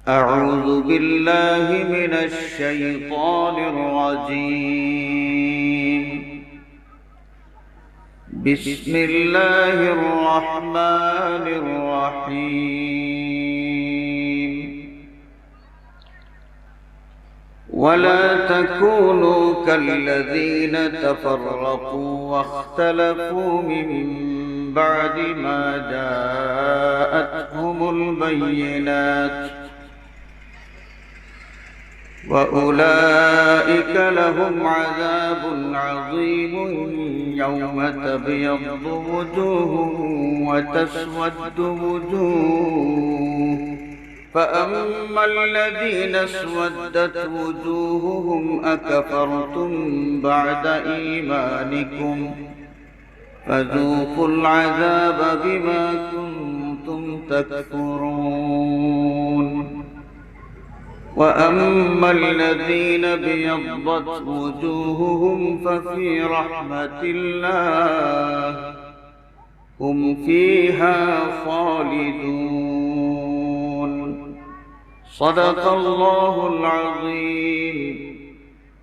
أعوذ بالله من الشيطان الرجيم. بسم الله الرحمن الرحيم. ولا تكونوا كالذين تفرقوا واختلفوا من بعد ما جاءتهم البينات وأولئك لهم عذاب عظيم يوم تبيض وجوه وتسود وجوه فأما الذين اسودت وجوههم أكفرتم بعد إيمانكم فذوقوا العذاب بما كنتم تكفرون. وأما الذين بيضت وجوههم ففي رحمة الله هم فيها خالدون. صدق الله العظيم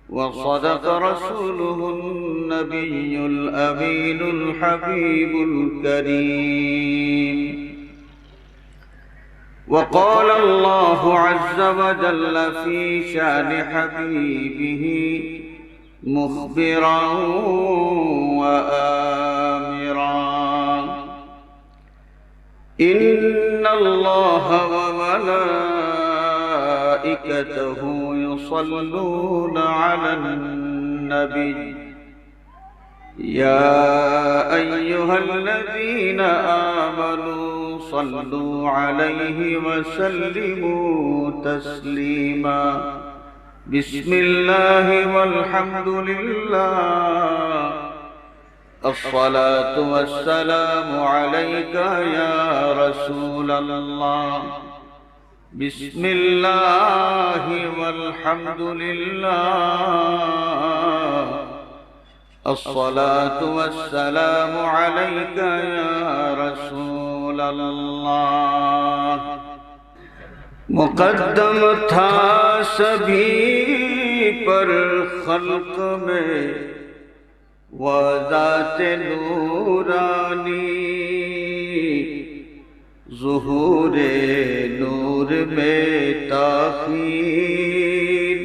وصدق رسوله النبي الأمين الحبيب الكريم. وقال الله عز وجل في شأن حبيبه مخبرا وآمرا: إن الله وملائكته يصلون على النبي يا أيها الذين آمنوا صلوا عليه وسلموا تسليما. بسم الله والحمد لله، الصلاة والسلام عليك يا رسول الله. بسم الله والحمد لله، الصلاة والسلام عليك يا رسول الله. مقدم تھا سبھی پر خلق میں وہ ذات نورانی، ظہور نور میں تاخیر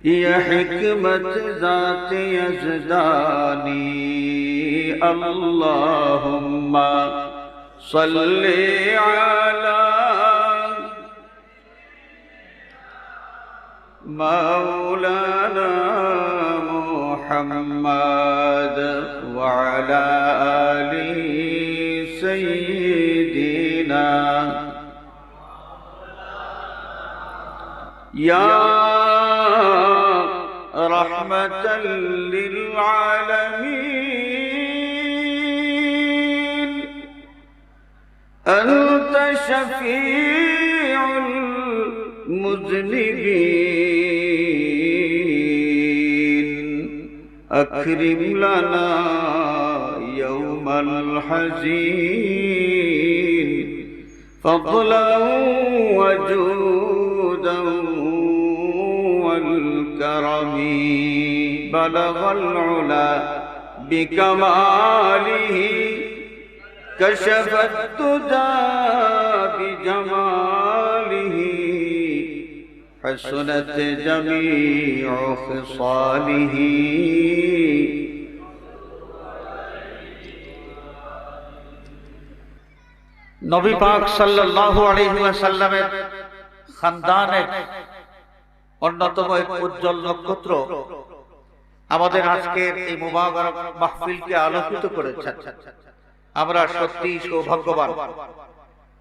یہ حکمت ذات یزدانی۔ اللہم صلی علی مولانا محمد وعلى آل سیدنا یا رحمة للعالمين، أنت شفيع المذنبين، أكرم لنا يوم الحزين فضلا وجودا والكرم. بلغ العلا بكماله كشف الدجى بجماله حسنت جميع خصاله. নবী পাক সাল্লাল্লাহু আলাইহি ওয়াসাল্লামের খানদানের অন্যতম এক উজ্জ্বল নক্ষত্র আমাদের আজকের এই মুবারক মাহফিলকে আলোকিত করেছেন। আমরা সত্যি সৌভাগ্যবান।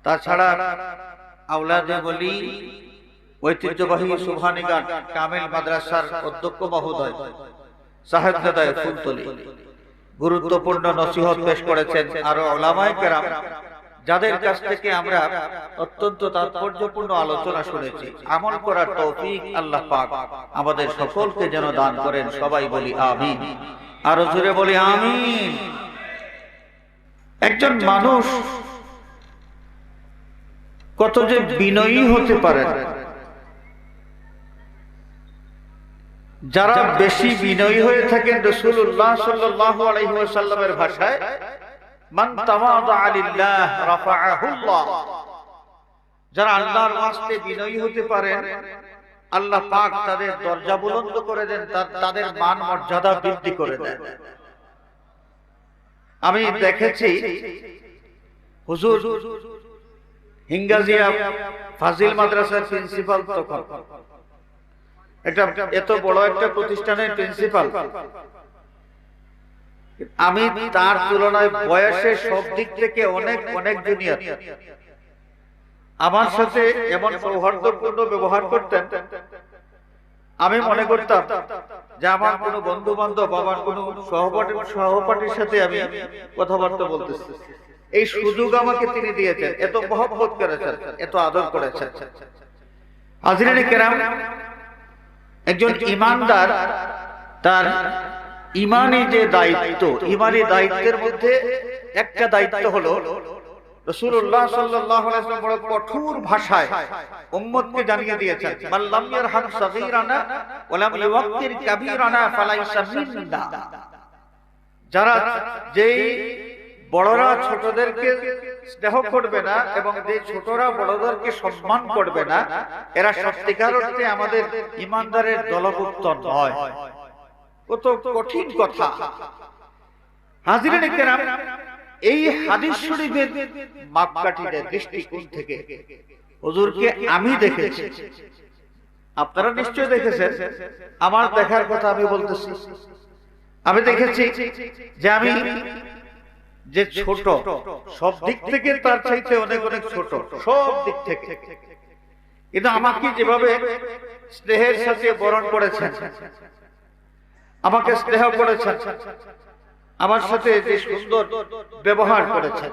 তাছাড়া আওলাদে ওলি ঐতিহ্যবাহী সুবহানীগান কামিল মাদ্রাসার অধ্যক্ষ মহোদয় সাহেবজাদায়ে ফুলতলী গুরুত্বপূর্ণ নসিহত পেশ করেছেন। আরো উলামায়ে কেরাম যাদের কাছ থেকে আমরা অত্যন্ত তাৎপর্যপূর্ণ আলোচনা শুনেছি, আমল করার তৌফিক আল্লাহ পাক আমাদের সকলকে যেন দান করেন। সবাই বলি আমিন। আরো জোরে বলি আমিন। একজন মানুষ কত যে বিনয়ী হতে পারেন। যারা বেশি বিনয়ী হয়ে থাকেন, রাসূলুল্লাহ সাল্লাল্লাহু আলাইহি ওয়াসাল্লামের ভাষায় মান তাওয়াদা লিল্লাহ রাফাআহুল্লাহ, যারা আল্লাহর ওয়াস্তে বিনয়ী হতে পারেন, আল্লাহ পাক তাদের দরজা বুলন্দ করে দেন, তাদের মান মর্যাদা বৃদ্ধি করে দেন। আমি দেখেছি হুজুর হিঙ্গাজিয়া ফাজিল মাদ্রাসার প্রিন্সিপাল, তখন এটা এত বড় একটা প্রতিষ্ঠানের প্রিন্সিপাল, আমি তার তুলনায় বয়সে সব দিক থেকে অনেক অনেক জুনিয়র। আমার সাথে এমন সৌহার্দ্যপূর্ণ ব্যবহার করতেন, আমি মনে করতাম যে আমার কোনো বন্ধু বান্ধব, আমার কোনো সহপাঠীর সাথে আমি কথাবার্তা বলতেছি। এই সুযোগ আমাকে তিনি দিয়েছেন, এত মহব্বত করেছেন, এত আদর করেছেন। হাজিরিনে কেরাম, একজন ইমানদার তার ইমানি যে দায়িত্ব, ইমানি দায়িত্বের মধ্যে একটা দায়িত্ব হলো রাসূলুল্লাহ সাল্লাল্লাহু আলাইহি ওয়াসাল্লাম বড় কঠোর ভাষায় উম্মতকে জানিয়ে দিয়েছেন, মান লাম ইয়ারহাম সাগীরানা ওয়া লাম ইউওয়াক্কির কাবীরানা ফালাইসা মিন্না। যারা যেই বড়রা ছোটদেরকে স্নেহ করবে না এবং যে ছোটরা বড়দেরকে সম্মান করবে না, এরা সত্যিকার অর্থে আমাদের ইমানদারের দলভুক্ত নয়। কত কঠিন কথা। হাজিরিনে কেরাম, এই হাদিস শরীফের মাপকাঠির দৃষ্টিকোণ থেকে হুজুরকে আমি দেখেছি, আপনারা নিশ্চয় দেখেছেন। আমার দেখার কথা আমি বলতেছি। আমি দেখেছি যে আমি যে ছোট, সব দিক থেকে তার চাইতে অনেক অনেক ছোট, সব দিক থেকে, কিন্তু আমাকে যেভাবে স্নেহের সাথে বরণ করেছেন, আমাকে স্নেহ করেছেন, আমার সাথে যে সুন্দর ব্যবহার করেছেন,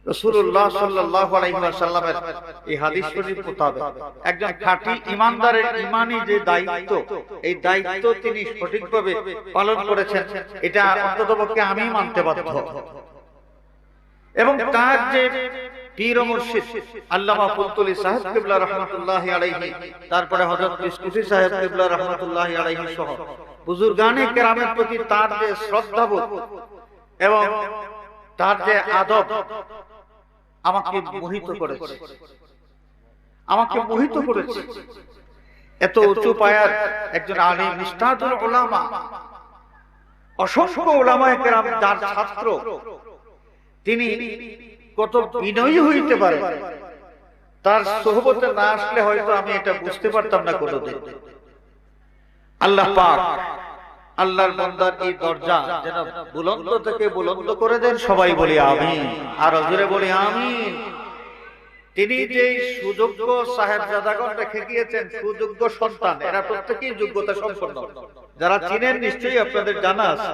রাসূলুল্লাহ সাল্লাল্লাহু আলাইহি ওয়াসাল্লামের এই হাদিস শরীফ মোতাবেক একজন খাঁটি ইমানদারের ইমানি যে দায়িত্ব, এই দায়িত্ব তিনি সঠিকভাবে পালন করেছেন, এটা অন্ততপক্ষে আমি মানতে বাধ্য। এবং তার যে পীর ও মুর্শিদ আল্লামা ফুলতুলি সাহেব কিবলা রাহমাতুল্লাহি আলাইহি, তারপরে হযরত বিসকুটি সাহেব কিবলা রাহমাতুল্লাহি আলাইহি সহ বুজুর্গানে কেরামের প্রতি তার যে শ্রদ্ধাবোধ এবং তার যে আদব আমাকে মোহিত করেছে, আমাকে মোহিত করেছে। এত উঁচু পায়ার একজন আলিম, উস্তাদুল উলামা, অসংখ্য উলামায়ে কেরাম যার ছাত্র, তিনি কত বিনয়ী হইতে পারে, তার সোহবতে না আসলে হয়তো আমি এটা বুঝতে পারতাম না কোনোদিন। আল্লাহ পাক আল্লাহর বান্দার এই দরজা যেন বুলন্দ থেকে বুলন্দ করে দেন। সবাই বলি আমিন, আর জোরে বলি আমিন। তিনি যে সুযোগ্য সাহেবজাদাগণ রেখে গিয়েছেন, সুযোগ্য সন্তান, এরা প্রত্যেকেই যোগ্যতা সম্পন্ন। যারা চিনেন নিশ্চয়ই আপনাদের জানা আছে,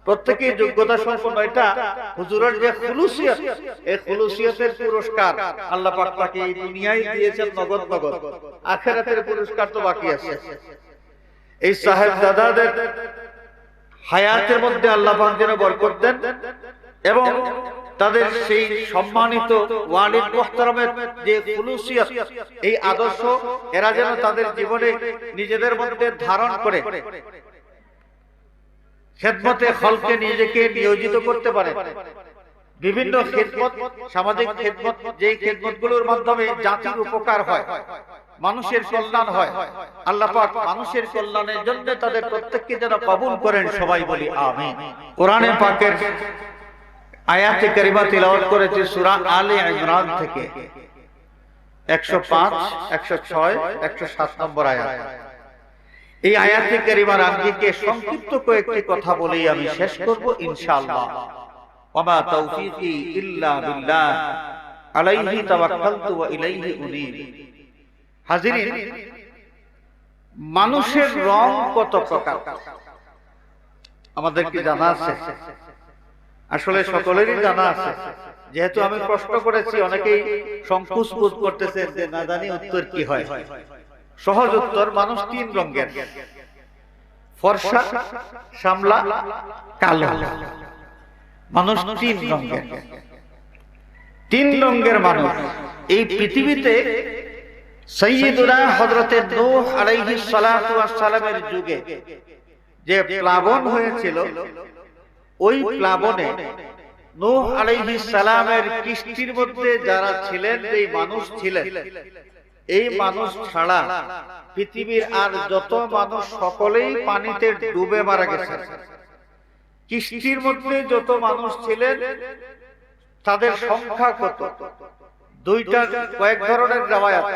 প্রত্যেকেই যোগ্যতা সম্পন্ন। এটা হুজুরের যে খুলুসিয়ত, এই খুলুসিয়তের পুরস্কার আল্লাহ পাক তাকে এই দুনিয়ায় দিয়েছেন নগদ নগদ, আখিরাতের পুরস্কার তো বাকি আছে। এই সাহেবজাদাদের হায়াতের মধ্যে আল্লাহ পাক যেন বরকত দেন এবং তাদের সেই সম্মানিত ওয়ালিদ মুহতারামের যে খুলুসিয়ত, এই আদর্শ এরা যেন তাদের জীবনে নিজেদের মধ্যে ধারণ করে খেদমতে খলকে নিজেকে নিয়োজিত করতে পারে। বিভিন্ন খেদমত, সামাজিক খেদমত, যেই খেদমতগুলোর মাধ্যমে জাতির উপকার হয়, মানুষের কল্যাণ হয়, আল্লাহ পাক মানুষের কল্যাণের জন্য তাদের প্রত্যেককে যেন কবুল করেন। সবাই বলি আমিন। কোরআনে পাকের আয়াতে কারিমা তিলাওয়াত করেছি সূরা আলে ইমরান থেকে 105, 106, 107 নম্বর আয়াত। এই আয়াতে কারিমার আঙ্গিকে সংক্ষিপ্ত কয়েকটি কথা বলেই আমি শেষ করব ইনশাআল্লাহ। ওয়া মা তাওফীকি ইল্লা বিল্লাহ আলাইহি তাওয়াক্কালতু ওয়া ইলাইহি উনীব। হাজিরিন, মানুষের রং কত প্রকার আমাদের কি জানা আছে? আসলে সকলেরই জানা আছে। যেহেতু আমি প্রশ্ন করেছি, অনেকেই সংকোচ বোধ করতেছে যে না জানি উত্তর কি হয়। সহজ উত্তর, মানুষ তিন রঙের, ফর্সা, শ্যামলা, কালো। মানুষ তিন রঙের। তিন রঙের মানুষ এই পৃথিবীতে সাইয়্যিদুনা হযরতে নূহ আলাইহিস সালাতু ওয়াস সালামের যুগে যে প্লাবন হয়েছিল, ওই প্লাবনে নূহ আলাইহিস সালামের কিস্তির মধ্যে যারা ছিলেন, এই মানুষ ছিলেন, এই মানুষ ছাড়া পৃথিবীর আর যত মানুষ সকলেই পানিতে ডুবে মারা গেছে। কিস্তির মধ্যে যত মানুষ ছিলেন তাদের সংখ্যা কত? দুইটা কয়েক ধরনের riwayat।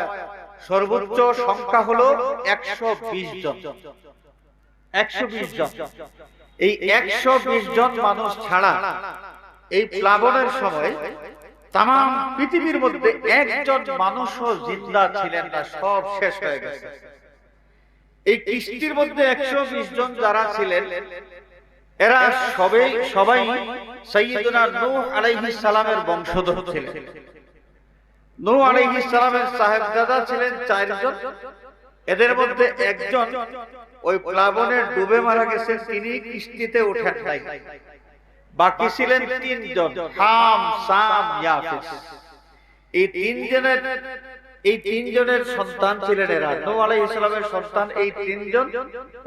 সর্বোচ্চ সংখ্যা হলো 120 জন। 120 জন। এই 120 জন মানুষ ছাড়া এই প্লাবনের সময় তাম পৃথিবীর মধ্যে একজন মানুষও জিন্দা ছিলেন না, সব শেষ হয়ে গেছে। এই কিস্তির মধ্যে 120 জন যারা ছিলেন এরা সবাই সাইয়্যিদুনা নূহ আলাইহিস সালামের বংশধর ছিলেন। নূহ আলাইহিস সালামের সাহেবজাদা ছিলেন 4 জন। এদের মধ্যে একজন ওই প্লাবনে ডুবে মারা গেছেন, তিনি কিস্তিতে ওঠেন নাই। বাকি ছিলেন 3 জন, হাম, সাম, ইয়াফিস। এই তিন জনের সন্তান ছিলেন এরা। নূহ আলাইহিস সালামের সন্তান এই 3 জন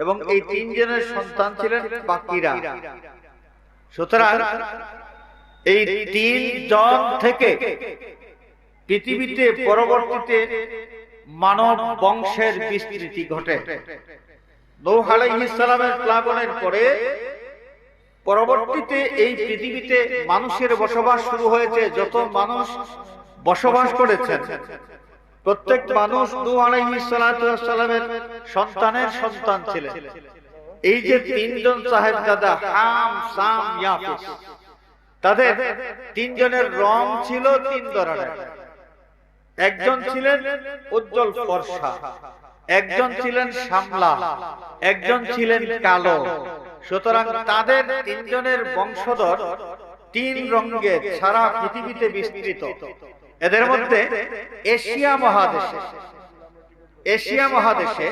এবং এই 3 জনের সন্তান ছিলেন বাকিরা। সুতরাং এই 3 জন থেকে পৃথিবীতে পরবর্তীতে মানব বংশের বিস্তৃতি ঘটে। নূহ আলাইহিস সালামের প্লাবনের পরে পরবর্তীতে এই পৃথিবীতে মানুষের বসবাস শুরু হয়েছে। যত মানুষ বসবাস করেছেন প্রত্যেক মানুষ নূহ আলাইহিস সালামের সন্তানের সন্তান ছিলেন। এই যে 3 জন সাহেবজাদা হাম, সাম, ইয়াফিস, তাদের 3 জনের রং ছিল 3 ধরনের। একজন ছিলেন উজ্জ্বল ফর্সা, একজন ছিলেন শ্যামলা, একজন ছিলেন কালো। সুতরাং তাদের 3 জনের বংশধর 3 রঙে সারা পৃথিবীতে বিস্তৃত। এদের মধ্যে এশিয়া মহাদেশে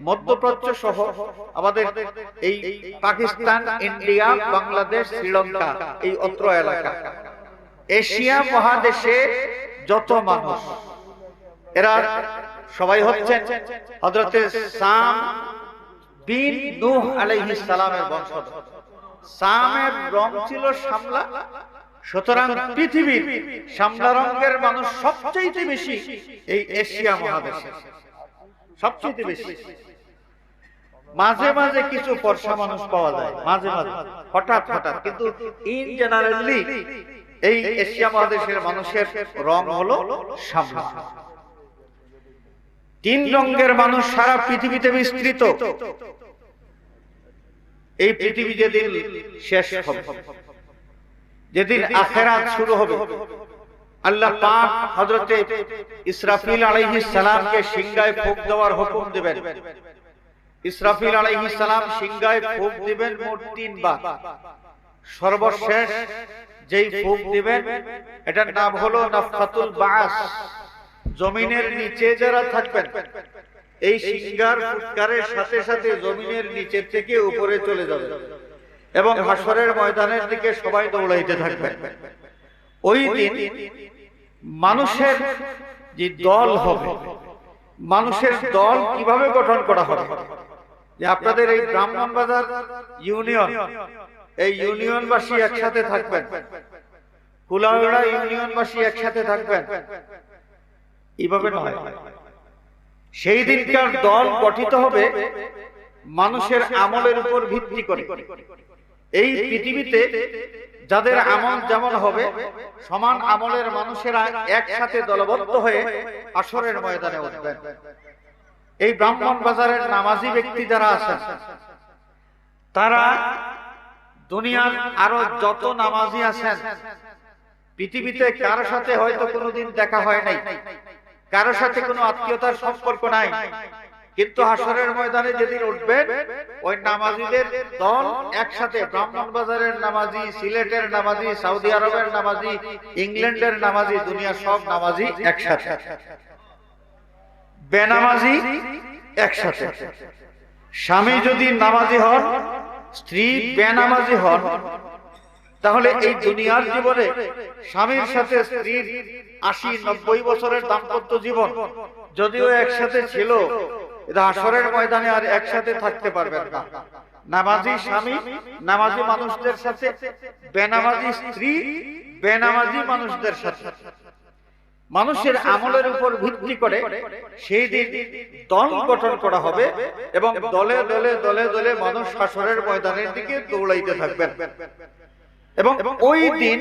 মধ্যপ্রাচ্য সহ আমাদের এই পাকিস্তান, ইন্ডিয়া, বাংলাদেশ, শ্রীলঙ্কা, এই অত্র এলাকা, এশিয়া মহাদেশে যত মানুষ এরা সবাই হচ্ছেন হযরতে সাম বিন নূহ আলাইহিস সালামের বংশধর। সামের রং ছিল শ্যামলা। সুতরাং পৃথিবীর শ্যামলা রঙের মানুষ সবচেয়ে বেশি এই এশিয়া মহাদেশে, সবচেয়ে বেশি। মাঝে মাঝে কিছু ফর্সা মানুষ পাওয়া যায়, মাঝে মাঝে হঠাৎ, কিন্তু ইন জেনারেলি এই এশিয়া মহাদেশের মানুষের রং হলো শ্যামলা। 3 রঙের মানুষ সারা পৃথিবীতে বিস্তৃত। এই পৃথিবী যেদিন শেষ হবে, যেদিন আখিরাত শুরু হবে, আল্লাহ পাক হযরতে ইসরাফিল আলাইহিস সালামকে সিংহায় ফুঁক দেওয়ার হুকুম দিবেন। ইসরাফিল আলাইহিস সালাম সিংহায় ফুঁক দিবেন মোট 3 বার। সর্বশেষ যেই ফুঁক দিবেন এটার নাম হলো নাফখাতুল বাস। জমিনের নিচে যারা থাকবেন এই সিংহার ফুৎকারের সাথে সাথে জমিনের নিচে থেকে উপরে চলে যাবে এবং হাশরের ময়দানের দিকে সবাই দৌড়াইতে থাকবেন। ওই দিন মানুষের যে দল হবে, মানুষের দল কিভাবে গঠন করা হবে, যে আপনাদের এই ব্রাহ্মণবাজার ইউনিয়ন, এই ইউনিয়নবাসী একসাথে থাকবেন, কুলাউড়া ইউনিয়নবাসী একসাথে থাকবেন, এইভাবে নয়। সেই দিনকার দল গঠিত হবে মানুষের আমলের উপর ভিত্তি করে। এই পৃথিবীতে যাদের আমল যেমন হবে সমান আমলের মানুষেরা একসাথে দলবদ্ধ হয়ে হাশরের ময়দানে উঠবেন। এই ব্রাহ্মণ বাজারের নামাজি ব্যক্তি যারা আছেন তারা দুনিয়ার আরো যত নামাজি আছেন পৃথিবীতে কারো সাথে হয়তো কোনোদিন দেখা হয় নাই, কারো সাথে কোনো আত্মীয়তার সম্পর্ক নাই, কিন্তু হাশরের ময়দানে যেদিন উঠবেন ওই নামাজিদের দল একসাথে, ব্রাহ্মণবাজারের নামাজি, সিলেটের নামাজি, সৌদি আরবের নামাজি, ইংল্যান্ডের নামাজি, দুনিয়ার সব নামাজি একসাথে, বেনামাজি একসাথে। স্বামী যদি নামাজি হন, স্ত্রী বেনামাজি হন, তাহলে এই দুনিয়ার জীবনে স্বামীর সাথে স্ত্রীর ৮০-৯০ বছরের দাম্পত্য জীবন যদিও একসাথে ছিল, হাসরের ময়দানে আর একসাথে থাকতে পারবেন না। নামাজি স্বামী নামাজি মানুষদের সাথে, বেনামাজি স্ত্রী বেনামাজি মানুষদের সাথে। মানুষের আমলের উপর ভিত্তি করে সেই দিন দল গঠন করা হবে এবং দলে দলে দলে দলে মানুষ হাসরের ময়দানের দিকে দৌড়াইতে থাকবেন। এবং ওই দিন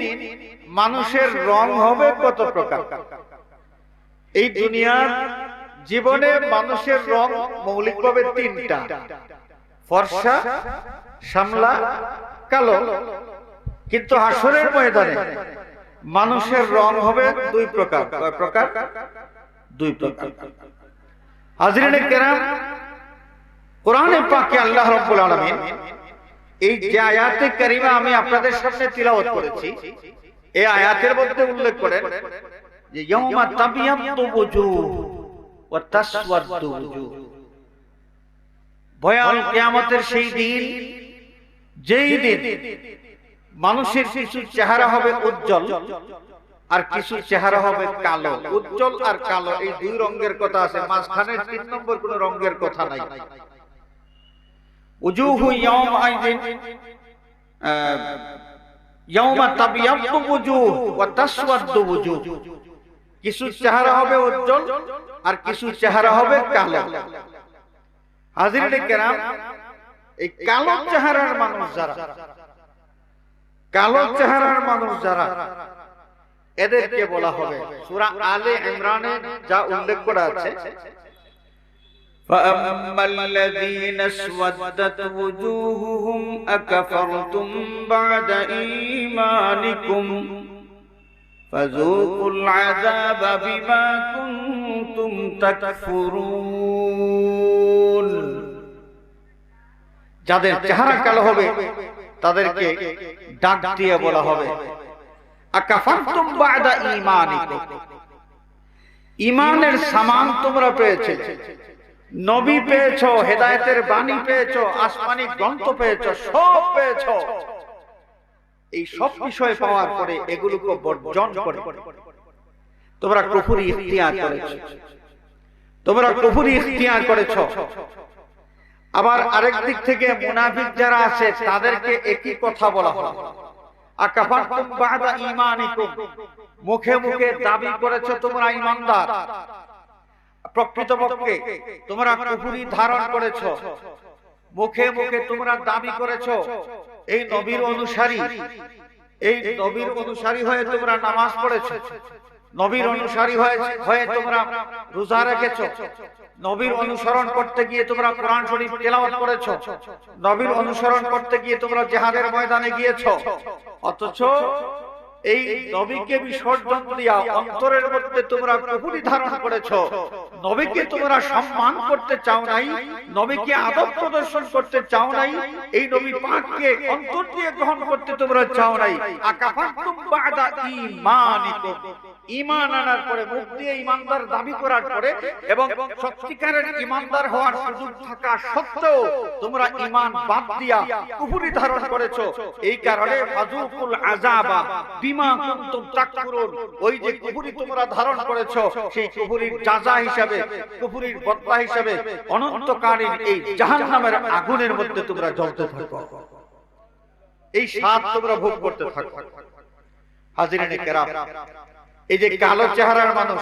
মানুষের রং হবে কত প্রকার। এই দুনিয়ার জীবনে মানুষের রং মৌলিকভাবে তিনটা: ফর্সা, শ্যামলা, কালো। কিন্তু হাসরের ময়দানে মানুষের রং হবে দুই প্রকার। কয় প্রকার? দুই প্রকার। হাজরিনে কেরাম, কোরআনে পাকে আল্লাহ রাব্বুল আলামিন এই যে আয়াতে কারিমা আমি আপনাদের সামনে তিলাওয়াত করেছি, এই আয়াতের মধ্যে উল্লেখ করেন যে ইয়াউমা তাবিয়াদ্দু ওয়াজুহ ওয়া তাসওয়াদ্দু ওয়াজুহ। ভয়াল কিয়ামতের সেই দিন, যেই দিন মানুষের কিছু চেহারা হবে উজ্জ্বল আর কিছু চেহারা হবে কালো। উজ্জ্বল আর কালো এই দুই রঙের কথা আছে, মাঝখানে ৩ নম্বর কোন রঙের কথা নাই। উজুহু ইয়াউমাইযিন ইয়াউমা তাবিয়াদ্দু ওয়াজুহ ওয়া তাসওয়াদ্দু ওয়াজুহ। কিছু চেহারা হবে উজ্জ্বল আর কিছু চেহারা হবে কালো। হাজিরিনে কেরাম, এই কালো চেহারার মানুষ যারা, কালো চেহারার মানুষ যারা, এদেরকে বলা হবে, সূরা আলে ইমরানে যা উল্লেখ করা আছে, فَأَمَّا الَّذِينَ اسْوَدَّتْ وُجُوهُهُمْ أَكَفَرْتُمْ بَعْدَ إِيمَانِكُمْ فَذُوقُوا الْعَذَابَ بِمَا كُنتُمْ تَكْفُرُونَ। যাদের চেহারা কালো হবে তাদেরকে ডাক দিয়ে বলা হবে আকাফারতুম বা'দা ঈমানিকুম। ঈমানের সামান তোমরা পেয়েছো, নবী পেয়েছো, হেদায়েতের বাণী পেয়েছো, আসমানি গ্রন্থ পেয়েছো, সব পেয়েছো। এই সব বিষয় পাওয়ার পরে এগুলোকে বর্জন করে তোমরা কুফরি ইখতিয়ার করেছো, তোমরা কুফরি ইখতিয়ার করেছো। আবার আরেক দিক থেকে মুনাফিক যারা আছে তাদেরকে একই কথা বলা হয়, আকাফারতুম বা'দা ঈমানিকুম। মুখে মুখে দাবি করেছো তোমরা ঈমানদার, প্রকৃতপক্ষে তোমরা কুফরি ধারণ করেছো। মুখে মুখে তোমরা দাবি করেছো এই নবীর অনুসারী, এই নবীর অনুসারী হয়ে তোমরা নামাজ পড়েছো, নবীর অনুসারী হয়ে তোমরা রোজা রেখেছো, নবীর অনুসরণ করতে গিয়ে তোমরা কোরআন শরীফ তেলাওয়াত করেছো, নবীর অনুসরণ করতে গিয়ে তোমরা জিহাদের ময়দানে গিয়েছো। অথচ এই নবীকে বিসর্জন দিয়া অন্তরের মধ্যে তোমরা কুফরি ধারণ করেছো। নবীকে তোমরা সম্মান করতে চাও নাই, নবীকে আদব প্রদর্শন করতে চাও নাই, এই নবী পাককে অন্তর দিয়ে গ্রহণ করতে তোমরা চাও নাই। আকাফারতুম বা'দা ঈমানিকুম। ঈমান আনার পরে, মুখ দিয়ে ঈমানদার দাবি করার পরে এবং সত্যিকারের ঈমানদার হওয়ার সুযোগ থাকা সত্ত্বেও তোমরা ঈমান বাদ দিয়া কুফরি ধারণ করেছো। এই কারণে ফাযুকুল আযাবা বিমা কুনতুম তাকফুরুন। ওই যে কুফরি তোমরা ধারণ করেছো, সেই কুফরির যাজা হিসাবে, কুফরির বদলা হিসাবে অনন্তকালীন এই জাহান্নামের আগুনের মধ্যে তোমরা জ্বলতে থাকো, এই স্বাদ তোমরা ভোগ করতে থাকো। হাজিরিনে কেরাম, এই যে কালো চেহারার মানুষ,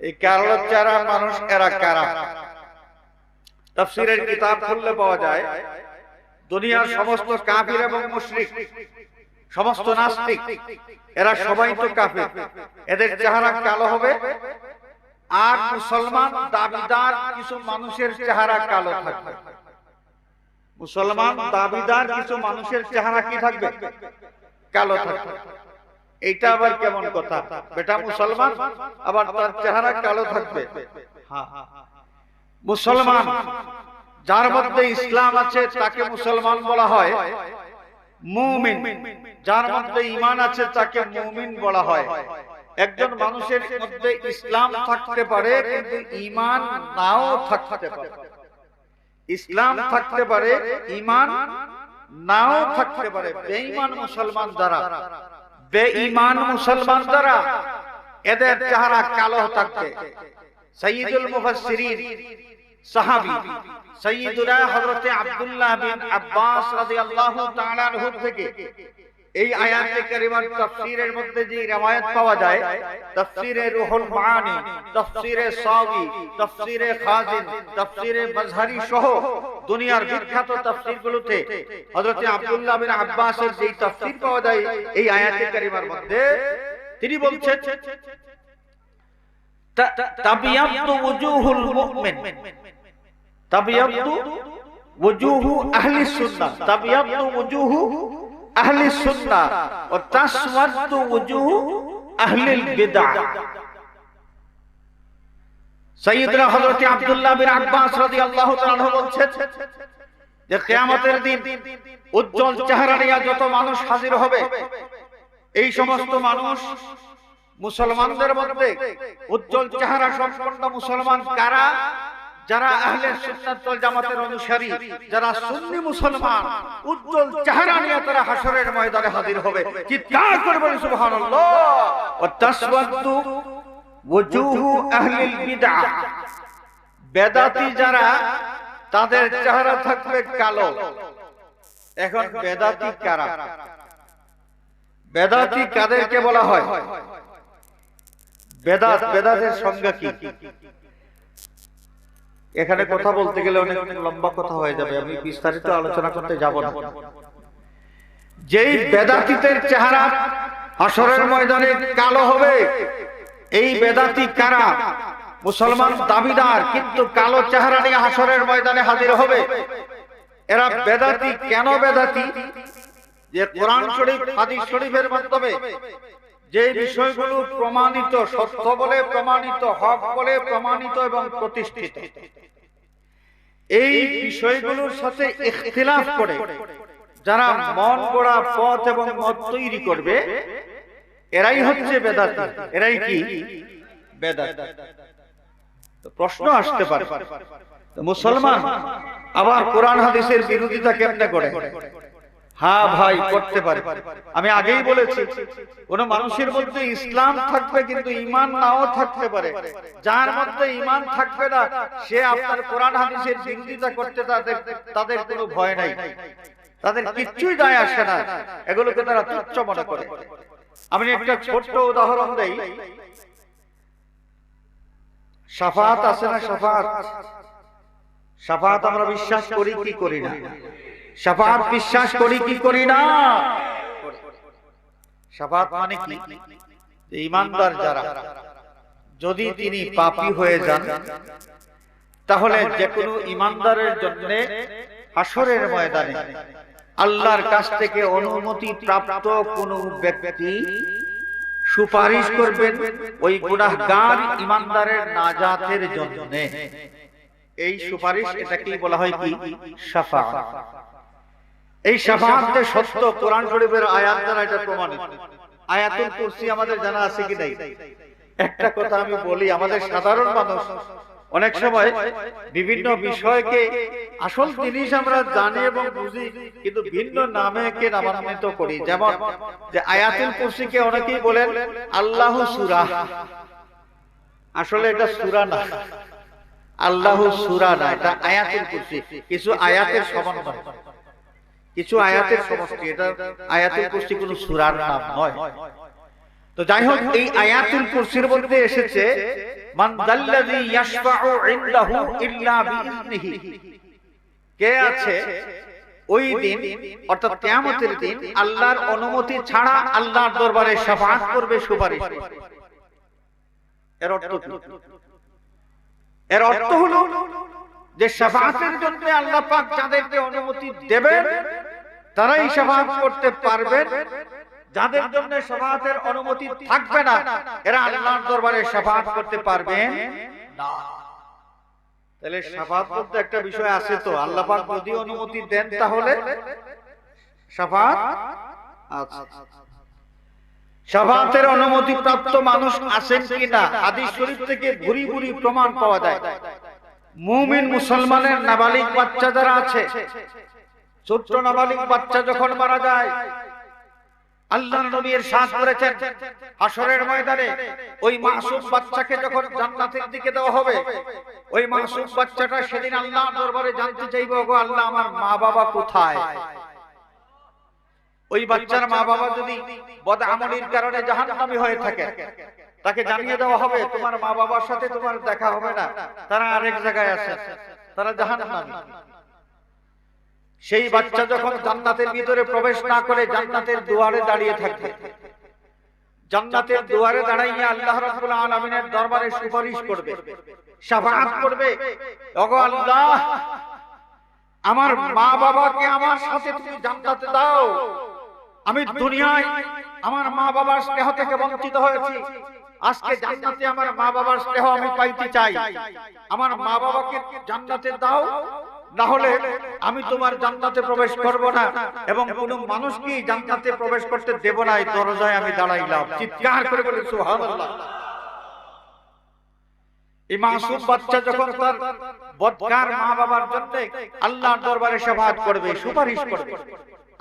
এই কালো চেহারার মানুষ এরা কারা? তাফসীরের কিতাব খুললে পাওয়া যায় দুনিয়ার সমস্ত কাফির এবং মুশরিক, সমস্ত নাস্তিক, এরা সবাই তো কাফির, এদের চেহারা কালো হবে। আর মুসলমান দাবিদার কিছু মানুষের চেহারা কালো থাকবে। মুসলমান দাবিদার কিছু মানুষের চেহারা কি থাকবে? কালো থাকবে। এইটা আবার কেমন কথা? বেটা মুসলমান আবার তার চেহারা কালো থাকবে? মুসলমান যার মধ্যে ইসলাম আছে তাকে মুসলমান বলা হয়। মুমিন যার মধ্যে ঈমান আছে তাকে মুমিন বলা হয়। একজন মানুষের মধ্যে ইসলাম থাকতে পারে কিন্তু ঈমান নাও থাকতে পারে। ইসলাম থাকতে পারে, ঈমান নাও থাকতে পারে। বেঈমান মুসলমান যারা, বেঈমান মুসলমান যারা, এদের চেহারা কালো থাকবে। সাইয়্যিদুল মুফাসসিরিন সাহাবী সাইয়্যিদুনা হযরতে আব্দুল্লাহ বিন আব্বাস রাদিয়াল্লাহু তাআলা আনহু থেকে এই আয়াতে কারিমার তাফসীরের মধ্যে যে riwayat পাওয়া যায়, তাফসীরে রুহুল মাআনি, তাফসীরে সাওয়ী, তাফসীরে খাজিন, তাফসীরে মাজহারি সহ দুনিয়ার বিখ্যাত তাফসীরগুলোতে হযরতে আব্দুল্লাহ বিন আব্বাসের যে তাফসীর পাওয়া যায় এই আয়াতে কারিমার মধ্যে, তিনি বলছেন তাবিয়াতু ওজুহুল মুমিন, তাবিয়াতু ওজুহু আহলি সুন্নাহ, তাবিয়াতু ওজুহু আহলি সুন্নাহ ওয়া তাসওয়াদু ওজুহু আহলিল বিদআহ। সাইয়্যিদনা হযরত আব্দুল্লাহ বিন আব্বাস রাদিয়াল্লাহু তাআলা আনহু বলছেন যে কিয়ামতের দিন উজ্জ্বল চেহারা নিয়ে যত মানুষ হাজির হবে, এই সমস্ত মানুষ মুসলমানদের মধ্যে উজ্জ্বল চেহারা সম্পন্ন মুসলমান কারা? যারা আহলে সুন্নাত ওয়াল জামাতের অনুসারী, যারা সুন্নি মুসলমান, উজ্জ্বল চেহারা নিয়ে তারা হাসরের ময়দানে হাজির হবে। চিৎকার করে বলেন সুবহানাল্লাহ। ওয়া তাসওয়াদু ওজুহু আহলিল বিদআহ, বেদাতি যারা, তাদের চেহারা থাকবে কালো। এখন বেদাতি কারা? বেদাতি কাদেরকে বলা হয়? বেদাত, বেদাতের সংজ্ঞা কি? এখানে কথা বলতে গেলে অনেক লম্বা কথা হয়ে যাবে, আমি বিস্তারিত আলোচনা করতে যাব না। যেই বেদাতীদের চেহারা হাসরের ময়দানে কালো হবে, এই বেদাতি কারা? মুসলমান দাবিদার কিন্তু কালো চেহারা নিয়ে হাসরের ময়দানে হাজির হবে। এরা বেদাতি কেন বেদাতি? যে কোরআন শরীফ, হাদিস শরীফের মাধ্যমে যে বিষয়গুলো প্রমাণিত, সত্য বলে প্রমাণিত, হক বলে প্রমাণিত এবং প্রতিষ্ঠিত, এই বিষয়গুলোর সাথে ইখতিলাফ করে যারা মন গড়া পথ এবং মত তৈরি করবে, এরাই হচ্ছে বেদাতি। এরাই কি? বেদাতি। প্রশ্ন আসতে পারে, মুসলমান আবার কোরআন হাদিসের বিরোধিতা কেমনে করে? হ্যাঁ ভাই, করতে পারে। আমি আগেই বলেছি, কোন মানুষের মধ্যে ইসলাম থাকবে কিন্তু ঈমান নাও থাকতে পারে। যার মধ্যে ঈমান থাকবে না, সে আপনার কোরআন হাদিসের বিরোধিতা করতে তাদের কোনো ভয় নাই, তাদের কিচ্ছুই যায় আসে না, এগুলোকে তারা তুচ্ছ মনে করে। আমি একটা ছোট্ট উদাহরণ দেই। শাফাআত আছে না? শাফাআত, শাফাআত আমরা বিশ্বাস করি কি করি না? শাফাআত বিশ্বাস করি কি করি না? শাফাআত মানে কি? ঈমানদার যারা, যদি তিনি পাপী হয়ে যান, তাহলে যে কোনো ঈমানদারের জন্য হাসরের ময়দানে আল্লাহর কাছ থেকে অনুমতি প্রাপ্ত কোন ব্যক্তি সুপারিশ করবেন ওই গুনাহগার ঈমানদারের নাজাতের জন্য। এই সুপারিশ, এটাকেই বলা হয় কি? শাফাআত। এই শাফাআত সত্য, কোরআন শরীফের আয়াত দ্বারা এটা প্রমাণিত। আয়াতুল কুরসি আমাদের জানা আছে কি নাই? একটা কথা আমি বলি, আমাদের সাধারণ মানুষ অনেক সময় বিভিন্ন বিষয়কে আসল জিনিস আমরা জানি এবং বুঝি, কিন্তু ভিন্ন নামে কে নামান্বিত করি। যেমন যে আয়াতুল কুরসিকে অনেকেই বলেন আল্লাহু সূরা, আসলে এটা সূরা না, আল্লাহু সূরা না, এটা আয়াতুল কুরসি, কিছু আয়াতের সমন্বয়, কিছু আয়াতের সমষ্টি। এটা আয়াতুল কুরসি কোনো সূরার নাম নয়। তো যাই হোক, এই আয়াতুল কুরসির মধ্যে এসেছে মান যাল্লাযী ইয়াশফাউ ইনদাহু ইল্লা বিইذনিহি, কে আছে ওই দিন, অর্থাৎ কিয়ামতের দিন, আল্লাহর অনুমতি ছাড়া আল্লাহর দরবারে শাফাআত করবে, সুপারিশ করবে। এর অর্থ কি? এর অর্থ হলো যে শাফাআতের জন্য আল্লাহ পাক যাদেরকে অনুমতি দেবেন তারাই শাফাআত করতে পারবেন। যাদের জন্য শাফাআতের অনুমতি থাকবে না, এরা আল্লাহর দরবারে শাফাআত করতে পারবেন না। তাহলে শাফাআত করতে একটা বিষয় আছে, তো আল্লাহ পাক যদি অনুমতি দেন তাহলে শাফাআত আছে। শাফাআতের অনুমতি প্রাপ্ত মানুষ আছেন কিনা হাদিস শরীফ থেকে ভুরি ভুরি প্রমাণ পাওয়া যায়। মুমিন মুসলমানের নাবালিগ বাচ্চা যারা আছে, ছোট্ট নাবালিক বাচ্চা যখন মারা যায়, আল্লাহর নবী ইরশাদ করেছেন হাশরের ময়দানে ওই মাসুম বাচ্চাকে যখন জান্নাতের দিকে দেওয়া হবে, ওই মাসুম বাচ্চাটা সেদিন আল্লাহর দরবারে জানতে চাইবে, ওগো আল্লাহ আমার মা বাবা কোথায়? ওই বাচ্চার মা বাবা যদি বদআমলির কারণে জাহান্নামী হয়ে থাকে, তাকে জানিয়ে দেওয়া হবে তোমার মা বাবার সাথে তোমার দেখা হবে না, তারা আরেক জায়গায় আছে, তারা জাহান্নামী। সেই বাচ্চা যখন জান্নাতের ভিতরে প্রবেশ না করে জান্নাতের দুয়ারে দাঁড়িয়ে থাকবে, জান্নাতের দুয়ারে দাঁড়াইয়া আল্লাহ রাব্বুল আলামিনের দরবারে সুপারিশ করবে, শাফাআত করবে, ওগো আল্লাহ আমার মা বাবাকে আমার সাথে তুমি জান্নাতে দাও। আমি দুনিয়ায় আমার মা বাবার স্নেহ থেকে বঞ্চিত হয়েছি, আজকে জান্নাতে আমার মা বাবার স্নেহ আমি পাইতে চাই। আমার মা বাবাকে জান্নাতে দাও, না হলে আমি তোমার জান্নাতে প্রবেশ করব না এবং কোন মানুষকে জান্নাতে প্রবেশ করতে দেব না। এই দরজায় আমি দাঁড়াইলাম, চিৎকার করে বলে সুবহানাল্লাহ। এই মাসুম বাচ্চা যখন তার বদকার মা বাবার জন্য আল্লাহর দরবারে শাফাআত করবে, সুপারিশ করবে,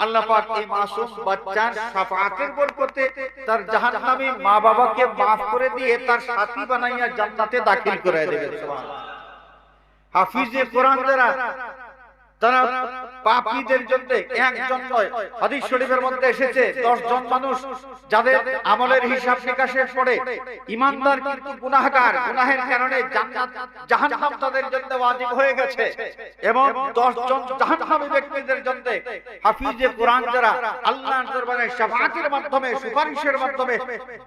আল্লাহ পাক এই মাসুম বাচ্চার শাফাআতের বরকতে তার জাহান্নামী মা বাবাকে maaf করে দিয়ে তার সাথী বানাইয়া জান্নাতে দাখিল করে দেবে। সুবহানাল্লাহ। হাফিজে কোরআন যারা, তারা পাপীদের জন্য একজন নয়, হাদিস শরীফের মধ্যে এসেছে 10 জন মানুষ যাদের আমলের হিসাব নিকাশের পরে ঈমানদার কিন্তু গুনাহগার, গুনাহের কারণে জান্নাত জাহান্নাম তাদের জন্য ওয়াজিব হয়ে গেছে, এবং 10 জন জাহান্নামী ব্যক্তিদের জন্য হাফিজে কোরআন যারা আল্লাহর দরবারে শাফাআতের মাধ্যমে, সুপারিশের মাধ্যমে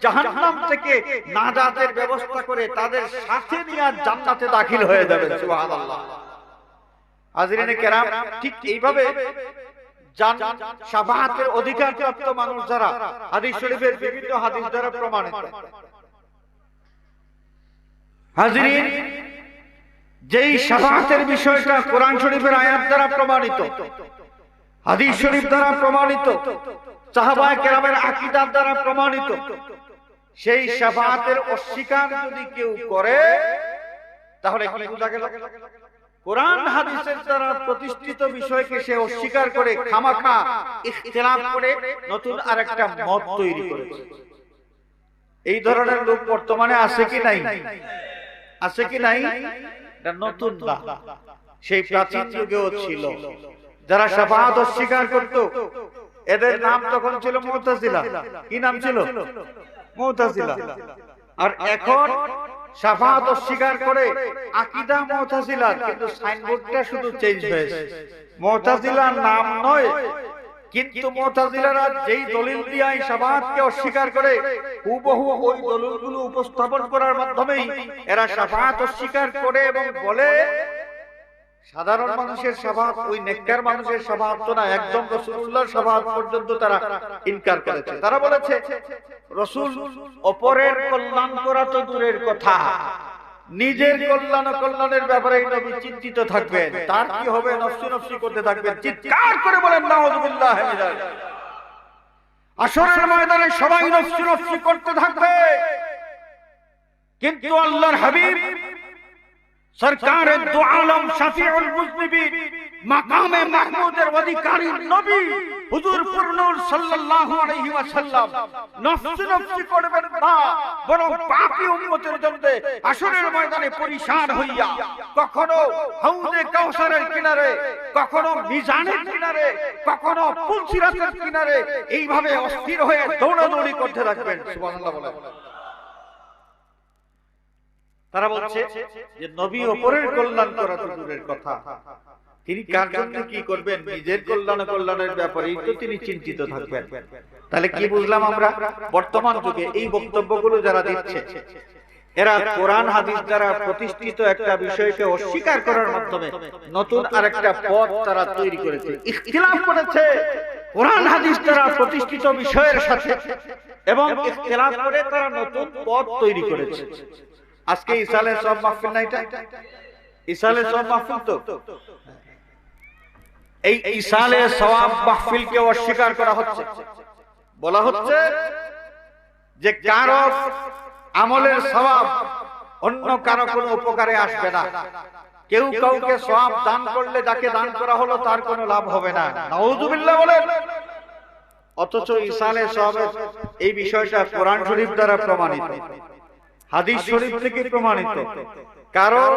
জাহান্নাম থেকে নাজাতের ব্যবস্থা করে তাদের সাথে নিয়ে জান্নাতে দাখিল হয়ে যাবে। সুবহানাল্লাহ। হাজরিনে কেরাম, ঠিক এইভাবে শাফাআতের অধিকার প্রাপ্ত মানুষ যারা হাদিস শরীফের বিভিন্ন হাদিস দ্বারা প্রমাণিত। হাজরিন, যেই শাফাআতের বিষয়টা কোরআন শরীফের আয়াত দ্বারা প্রমাণিত, হাদিস শরীফ দ্বারা প্রমাণিত, সাহাবায়ে কেরামের আকীদার দ্বারা প্রমাণিত, সেই শাফাআতের অস্বীকার যদি কেউ করে তাহলে কি বুঝা গেল? কোরআন হাদিসের দ্বারা প্রতিষ্ঠিত বিষয়কে সে অস্বীকার করে খামাখা ইখতিলাফ করে নতুন আরেকটা মত তৈরি করেছে। এই ধরনের লোক বর্তমানে আছে কি নাই? আছে কি নাই? এটা নতুন না, সেই প্রাচীন যুগেও ছিল। যারা শাফাআত অস্বীকার করত এদের নাম তখন ছিল মুতাজিলা। কি নাম ছিল? মুতাজিলা। আর এখন শাফাআত অস্বীকার করে আকীদা মুতাজিলা, কিন্তু সাইনবোর্ডটা শুধু চেঞ্জ হয়েছে। মুতাজিলার নাম নয়, কিন্তু মুতাজিলারা যেই দলিল দিয়ে শাফাআতকে অস্বীকার করে হুবহু ওই দলিলগুলো উপস্থাপন করার মাধ্যমেই এরা শাফাআত অস্বীকার করে এবং বলে সাধারণ মানুষের শাফাআত ওই নেককার মানুষের শাফাআত তো না, একদম রাসূলুল্লাহর শাফাআত পর্যন্ত তারা ইনকার করেছে। তারা বলেছে রাসূল অপরের কল্যাণ করা তো দূরের কথা, নিজের কল্যাণ ও কল্যাণের ব্যাপারে নবী চিন্তিত থাকবেন, তার কি হবে নফসি নফসি করতে থাকবেন। চিৎকার করে বলেন নাউযুবিল্লাহ মিন যালিক। হাশরের ময়দানে সবাই নফসি নফসি করতে থাকবে, কিন্তু আল্লাহর হাবিব সরকারে দু আলম শাফিউল মুজনিবিন মাকামে মাহমুদের অধিকারী নবী হুজুর পুরনূর সাল্লাল্লাহু আলাইহি ওয়াসাল্লাম নফসি নফসি করবেন না, বরং পাপী উম্মতের জন্য হাশরের ময়দানে পরিশান হইয়া কখনো হাউজে কাউসারের কিনারে, কখনো মিজানের কিনারে, কখনো পুলসিরাতের কিনারে এইভাবে অস্থির হয়ে দৌড়াদৌড়ি করতে থাকবেন। সুবহানাল্লাহ বলেন। তারা বলছে যে নবী অপরের কল্যাণ করা তো দূরের কথা, তিনি কার জন্য কি করবেন, নিজের কল্যাণ কল্যাণের ব্যাপারেই তো তিনি চিন্তিত থাকবেন। তাহলে কি বুঝলাম আমরা? বর্তমান যুগে এই বক্তব্যগুলো যারা দিচ্ছে এরা কোরআন হাদিস দ্বারা প্রতিষ্ঠিত একটা বিষয়কে অস্বীকার করার মাধ্যমে নতুন আরেকটা পথ তারা তৈরি করেছে, ইখতিলাফ করেছে কোরআন হাদিস দ্বারা প্রতিষ্ঠিত বিষয়ের সাথে, এবং ইখতিলাফ করে তারা নতুন পথ তৈরি করেছে। আজকে ইসালে সব মাহফিল না, এটা ইসালে সব মাহফিল তো, এই ইসালে সওয়াব মাহফিলকে অস্বীকার করা হচ্ছে। বলা হচ্ছে যে কারো আমলের সওয়াব অন্য কারো কোনো উপকারে আসবে না, কেউ কাউকে সওয়াব দান করলে যাকে দান করা হলো তার কোনো লাভ হবে না, নাউযুবিল্লাহ বলেন। অথচ ইসালে সওয়াবের এই বিষয়টা কোরআন শরীফ দ্বারা প্রমাণিত, হাদিস শরীফ থেকে প্রমাণিত। কারণ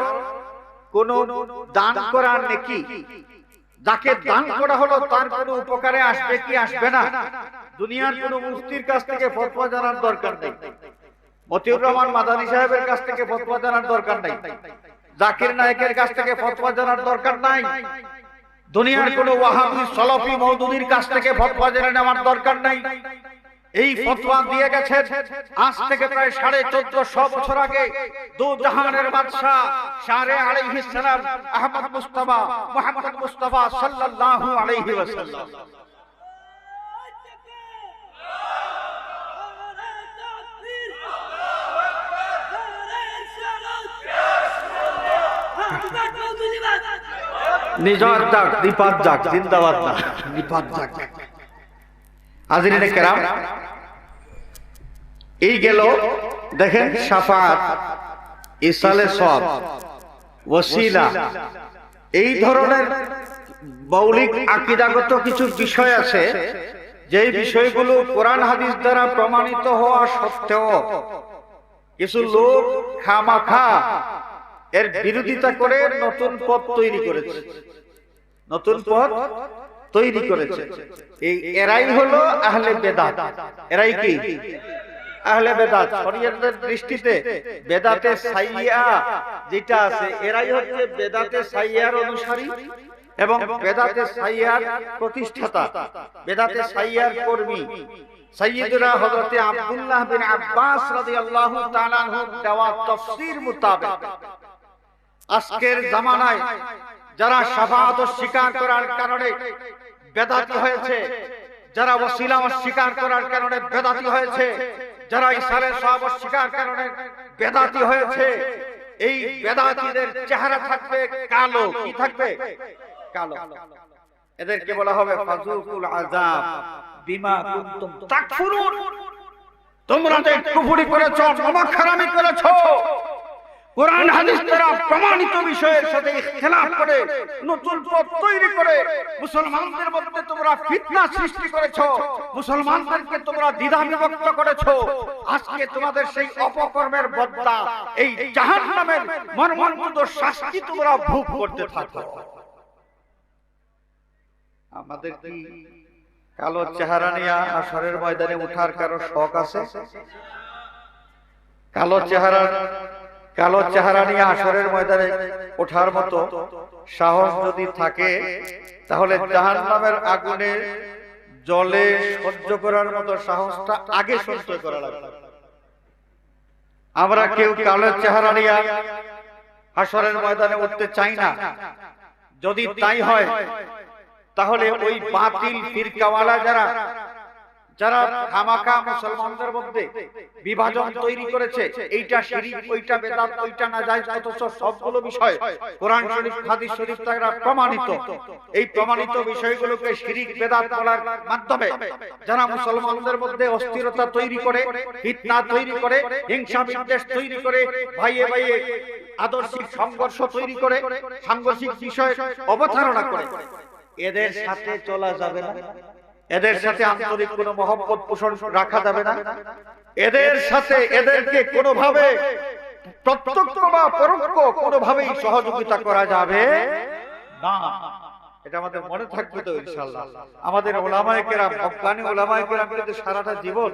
কোন দান করার নেকি যাকে দান করা হলো তার কোনো উপকারে আসবে কি আসবে না, দুনিয়ার কোনো মুফতির কাছ থেকে ফতোয়া জানার দরকার নেই, মতিউর রহমান মাদানী সাহেবের কাছ থেকে ফতোয়া জানার দরকার নাই, জাকির নায়েকের কাছ থেকে ফতোয়া জানার দরকার নাই, দুনিয়ার কোনো ওয়াহাবি সালাফি মওদুদির কাছ থেকে ফতোয়া জেনে নেওয়ার দরকার নাই। এই ফতোয়া দিয়ে গেছেন আজ থেকে প্রায় 1450 বছর আগে দু জাহানের বাদশা শারে আলাইহিস সালাম আহমদ মুস্তাফা মুহাম্মদ মুস্তাফা সাল্লাল্লাহু আলাইহি ওয়াসাল্লাম। নিজার যাক, নিপাত যাক, জিন্দাবাদ না, নিপাত যাক। হাজিরিনে কেরাম, এই গেল দেখেন শাফাআত, ইসালে সওয়াব, ওসিলা, এই ধরনের মৌলিক আকীদাগত কিছু বিষয় আছে যে বিষয়গুলো কোরআন হাদিস দ্বারা প্রমাণিত হওয়া সত্ত্বেও কিছু লোক খামাখা এর বিরোধিতা করে নতুন পথ তৈরি করেছে, নতুন পথ তৈরি করেছে। এরাই হলো আহলে বেদাত। এরাই কি? আহলে বেদাত। শরীয়তের দৃষ্টিতে বেদাতে সাইয়্যা যেটা আছে, এরাই হচ্ছে বেদাতে সাইয়্যার অনুসারী এবং বেদাতে সাইয়্যার প্রতিষ্ঠাতা, বেদাতে সাইয়্যার কর্মী। সাইয়্যিদুনা হযরত আব্দুল্লাহ বিন আব্বাস রাদিয়াল্লাহু তাআলা আনহু দেওয়া তাফসীর মোতাবেক আজকের জামানায় যারা শাফাআত স্বীকার করার কারণে বেদাতি হয়েছে, যারা ওসিলা স্বীকার করার কারণে বেদাতি হয়েছে, যারা ইসালে সওয়াব স্বীকার কারণে বেদাতি হয়েছে, এই বেদাতিদের চেহারা থাকবে কালো। কি থাকবে? কালো। এদেরকে বলা হবে ফাযুকুল আযাব বিমা কুনতুম তাকফুরুন। তোমরা যে কুফরি করেছো, নমখারামি করেছো, কোরআন হাদিস দ্বারা প্রমাণিত বিষয়ের সাথে ইখতিলাফ করে নতুন পথ তৈরি করে মুসলমানদের মধ্যে তোমরা ফিতনা সৃষ্টি করেছো, মুসলমানদেরকে তোমরা দ্বিধা বিভক্ত করেছো। আজকে তোমাদের সেই অপকর্মের বদলা এই জাহান্নামের মর্মন্তুদ শাস্তি তোমরা ভোগ করতে থাকো। আমাদের কি কালো চেহারা নিয়ে হাশরের ময়দানে ওঠার কারো শখ আছে? কালো চেহারা নিয়ে হাশরের ময়দানে ওঠার মতো সাহস যদি থাকে, তাহলে জাহান্নামের আগুনে জলে সহ্য করার মতো সাহসটা আগে সঞ্চয় করা লাগবে। আমরা কেউ কালো চেহারা নিয়ে হাশরের ময়দানে উঠতে চাই না। যদি তাই হয় তাহলে ওই বাতিল ফিরকাওয়ালা যারা খামাখা মুসলমানদের মধ্যে বিভাজন তৈরি করেছে, এইটা শিরক, ওইটা বেদাত, ওইটা নাজায়েজ, অথচ সবগুলো বিষয় কোরআন শরীফ হাদিস শরীফ দ্বারা প্রমাণিত। এই প্রমাণিত বিষয়গুলোকে শিরক বেদাত বলার মাধ্যমে যারা মুসলমানদের মধ্যে অস্থিরতা তৈরি করে, ফিতনা তৈরি করে, হিংসা বিদ্বেষ তৈরি করে, ভাইয়ে ভাইয়ে আদর্শিক সংঘর্ষ তৈরি করে, সাংঘর্ষিক বিষয় অবতারণা করে, এদের সাথে চলা যাবে না। এদের সাথে আন্তরিক কোনো মহব্বত পোষণ রাখা যাবে না। এদের সাথে এদেরকে কোনোভাবে প্রত্যক্ষ বা পরোক্ষ কোনোভাবেই সহযোগিতা করা যাবে না। এটা আমাদের মনে থাকবে তো ইনশাআল্লাহ। আমাদের উলামায়ে কেরাম, হক্কানি উলামায়ে কেরাম কিন্তু সারাটা জীবন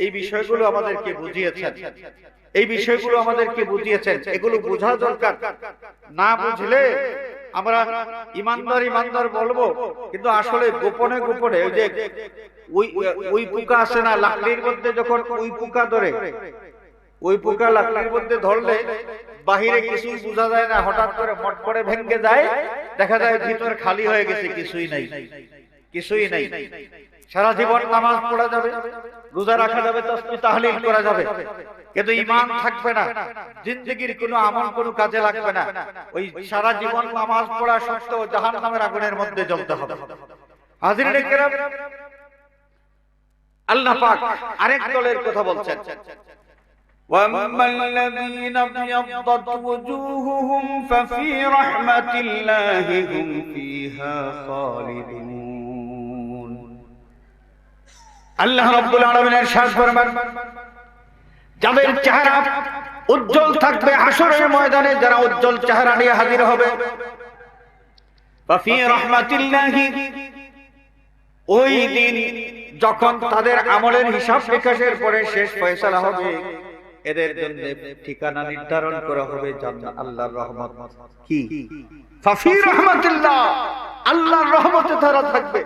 এই বিষয়গুলো আমাদেরকে বুঝিয়েছেন, এই বিষয়গুলো আমাদেরকে বুঝিয়েছেন। এগুলো বোঝা দরকার। না বুঝলে আমরা ইমানদার বলবো, কিন্তু আসলে গোপনে গোপনে ওই যে ওই পোকা আসে না লাকড়ির মধ্যে, যখন ওই পোকা ধরে, ওই পোকা লাকড়ির মধ্যে ধরলে বাহিরে কিছুই বোঝা যায় না, হঠাৎ করে মট করে ভেঙে যায়, দেখা যায় ভিতর খালি হয়ে গেছে, কিছুই নাই, কিছুই নাই। সারা জীবন নামাজ পড়া যাবে, রোজা রাখা যাবে, তাসবিহ তাহলিল করা যাবে, কিন্তু ঈমান থাকবে না, জিন্দেগীর কোনো আমল কোনো কাজে লাগবে না। ওই সারা জীবন নামাজ পড়া সত্ত্বেও জাহান্নামের আগুনের মধ্যে জ্বলতে হবে। হাজিরিনে কেরাম, আল্লাহ পাক আরেক দলের কথা বলছেন, وأما الذين ابيضت وجوههم ففي رحمة الله هم فيها خالدون আল্লাহ রাব্বুল আলামিন ইরশাদ ফরমান, যাদের চেহারা উজ্জ্বল থাকবে হাসরের ময়দানে, যারা উজ্জ্বল চেহারা নিয়ে হাজির হবে, ফাফি রাহমাতিল্লাহি, ওই দিন যখন তাদের আমলের হিসাব নিকাশের পরে শেষ ফয়সালা হবে, এদের জন্য ঠিকানা নির্ধারণ করা হবে জান্নাত, আল্লাহর রহমত। কি ফাফি রাহমাতিল্লাহ, আল্লাহর রহমতে তারা থাকবে।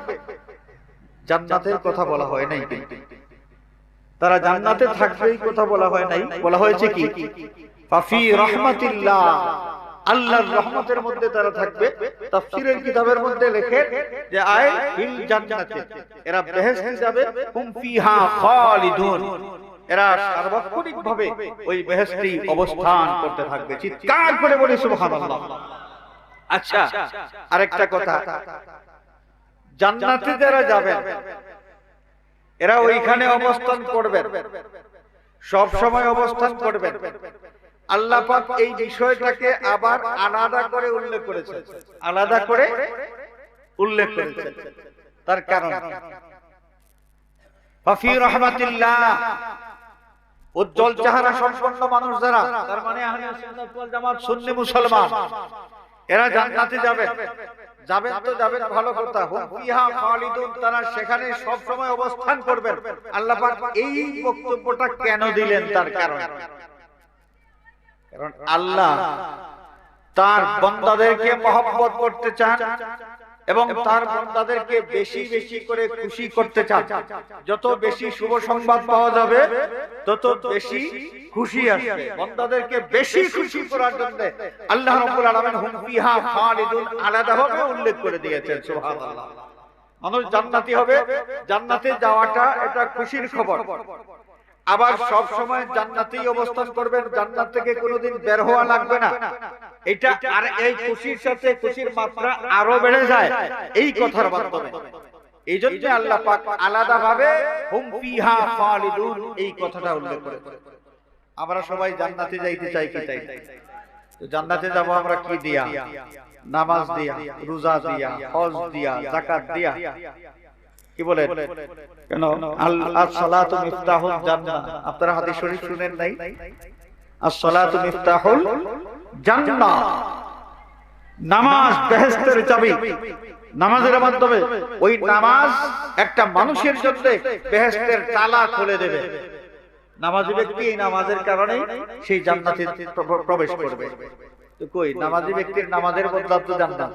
জান্নাতের কথা বলা হয় নাই, কিন্তু তারা জান্নাতে থাকবে এই কথা বলা হয় নাই, বলা হয়েছে কি ফাফি রাহমাতিল্লাহ, আল্লাহর রহমতের মধ্যে তারা থাকবে। তাফসীরের কিতাবের মধ্যে লেখে যে আয় ফিল জান্নাতে, এরা বেহেশতে যাবে, হুম ফিহা খালিদুন, এরা সার্বক্ষণিকভাবে ওই বেহেশতে অবস্থান করতে থাকবে। চিৎকার করে বলি সুবহানাল্লাহ। আচ্ছা, আরেকটা কথা, জান্নাতে যারা যাবেন এরা ওইখানে অবস্থান করবেন, সব সময় অবস্থান করবেন। আল্লাহ পাক এই বিষয়টাকে আবার আলাদা করে উল্লেখ করেছেন, আলাদা করে উল্লেখ করেছেন। তার কারণ ফাফি রাহমাতিল্লাহ, উজ্জ্বল চেহারা সম্পন্ন মানুষ যারা, তার মানে আহলে সুন্নাত ওয়াল জামাত সুন্নি মুসলমান, এরা জান্নাতে যাবেন। যাবেন তো যাবেন, ভালো কথা। হুম ফিহা খালিদুন, তারা সেখানে সব সময় অবস্থান করবেন। আল্লাহ পাক এই বক্তব্যটা কেন দিলেন? তার কারণ আল্লাহ তার বান্দাদেরকে মহব্বত করতে চান এবং তার বান্দাদেরকে বেশি বেশি করে খুশি করতে চান। যত বেশি শুভ সংবাদ পাওয়া যাবে তত বেশি খুশি আসবে। বান্দাদেরকে বেশি খুশি করার জন্য আল্লাহ রাব্বুল আলামিন হুম ফিহা খালিদুন আলাদাভাবে উল্লেখ করে দিয়েছেন। সুবহানাল্লাহ। মানুষ জান্নাতি হবে, জান্নাতে যাওয়াটা এটা খুশির খবর। আবার সব সময় জান্নাতেই অবস্থান করবেন, জান্নাত থেকে কোনোদিন বের হওয়া লাগবে না। এটা আর এই খুশির সাথে খুশির মাত্রা আরো বেড়ে যায় এই কথার মাধ্যমে। এই জন্য আল্লাহ পাক আলাদাভাবে হুম ফিহা খালিদুন এই কথাটা উল্লেখ করেছেন। আমরা সবাই জান্নাতে যাইতে চাই কি চাই? তো জান্নাতে যাব আমরা কি দিয়া? নামাজ দিয়া, রোজা দিয়া, হজ দিয়া, যাকাত দিয়া। কি বলেন? কেন আস-সালাতু মিফতাহুল জান্নাহ, আপনারা হাদিস শরীফ শুনেন নাই? আস-সালাতু মিফতাহুল জান্নাহ, নামাজ বেহেশতের চাবি। নামাজের মাধ্যমে ওই নামাজ একটা মানুষের জন্য বেহেশতের তালা খুলে দেবে। নামাজি ব্যক্তি এই নামাজের কারণে সেই জান্নাতে প্রবেশ করবে। তো কই নামাজি ব্যক্তির নামাজের বদলা তো জান্নাত